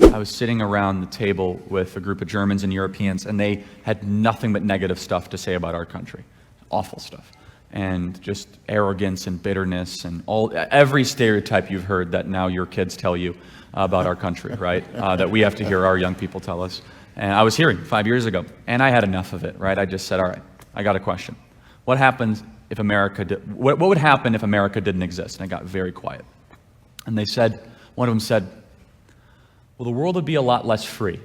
I was sitting around the table with a group of Germans and Europeans, and they had nothing but negative stuff to say about our country. Awful stuff. And just arrogance and bitterness and every stereotype you've heard that now your kids tell you about our country, right? That we have to hear our young people tell us. And I was hearing 5 years ago, and I had enough of it, right? I just said, all right, I got a question. What happens if America what would happen if America didn't exist? And I got very quiet. And they said, one of them said, well, the world would be a lot less free. And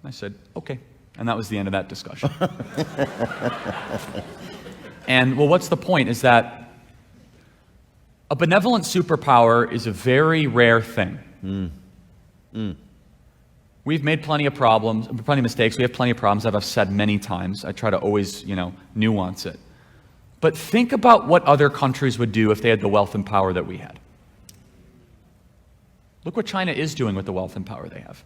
I said, okay. And that was the end of that discussion. And, well, what's the point? Is that a benevolent superpower is a very rare thing. We've made plenty of problems, plenty of mistakes. We have plenty of problems that I've said many times. I try to always, nuance it. But think about what other countries would do if they had the wealth and power that we had. Look what China is doing with the wealth and power they have.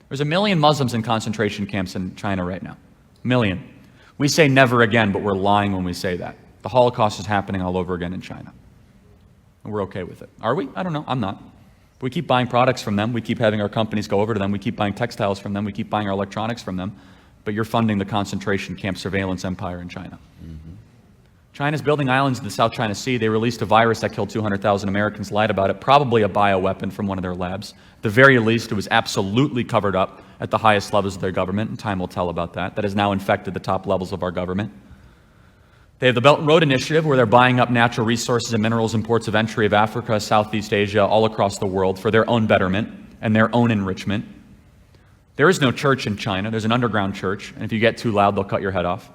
There's 1 million Muslims in concentration camps in China right now. 1 million. We say never again, but we're lying when we say that. The Holocaust is happening all over again in China. And we're okay with it. Are we? I don't know. I'm not. We keep buying products from them. We keep having our companies go over to them. We keep buying textiles from them. We keep buying our electronics from them. But you're funding the concentration camp surveillance empire in China. China's building islands in the South China Sea. They released a virus that killed 200,000 Americans, lied about it, probably a bioweapon from one of their labs. At the very least, it was absolutely covered up at the highest levels of their government, and time will tell about that. That has now infected the top levels of our government. They have the Belt and Road Initiative, where they're buying up natural resources and minerals and ports of entry of Africa, Southeast Asia, all across the world for their own betterment and their own enrichment. There is no church in China. There's an underground church, and if you get too loud, they'll cut your head off.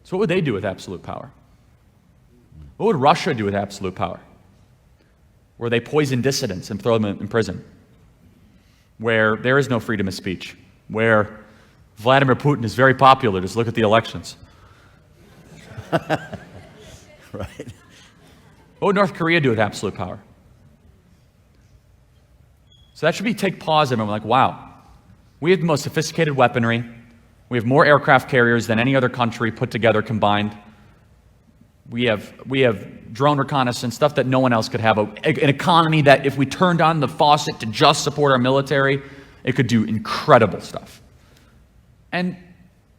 So what would they do with absolute power? What would Russia do with absolute power? Where they poison dissidents and throw them in prison. Where there is no freedom of speech. Where Vladimir Putin is very popular. Just look at the elections. Right. What would North Korea do with absolute power? So that should take pause and we're like, wow, we have the most sophisticated weaponry. We have more aircraft carriers than any other country put together combined. We have drone reconnaissance, stuff that no one else could have. An economy that if we turned on the faucet to just support our military, it could do incredible stuff. And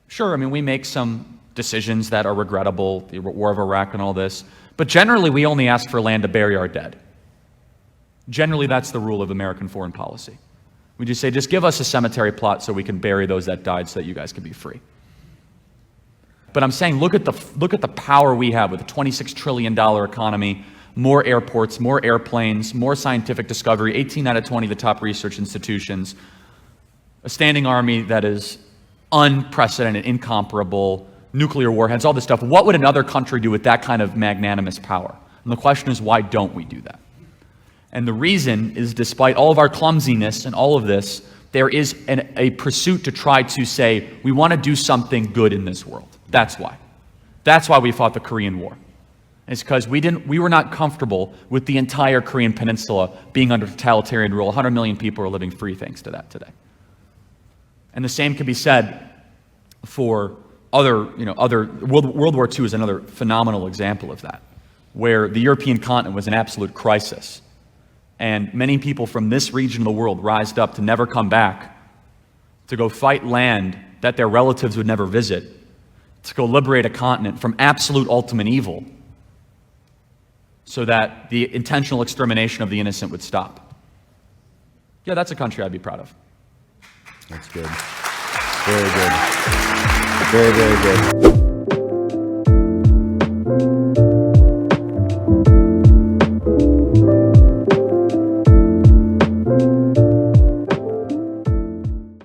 sure, we make some decisions that are regrettable, the war of Iraq and all this, but generally we only ask for land to bury our dead. Generally, that's the rule of American foreign policy. We just say, just give us a cemetery plot so we can bury those that died so that you guys can be free. But I'm saying, look at the power we have with a $26 trillion economy, more airports, more airplanes, more scientific discovery, 18 out of 20 of the top research institutions, a standing army that is unprecedented, incomparable, nuclear warheads, all this stuff. What would another country do with that kind of magnanimous power? And the question is, why don't we do that? And the reason is, despite all of our clumsiness and all of this, there is a pursuit to try to say, we want to do something good in this world. That's why. That's why we fought the Korean War. It's because we were not comfortable with the entire Korean peninsula being under totalitarian rule. 100 million people are living free thanks to that today. And the same can be said for World War II is another phenomenal example of that, where the European continent was in absolute crisis. And many people from this region of the world rised up to never come back, to go fight land that their relatives would never visit, to go liberate a continent from absolute ultimate evil, so that the intentional extermination of the innocent would stop. Yeah, that's a country I'd be proud of. That's good. Very good. Very, very good.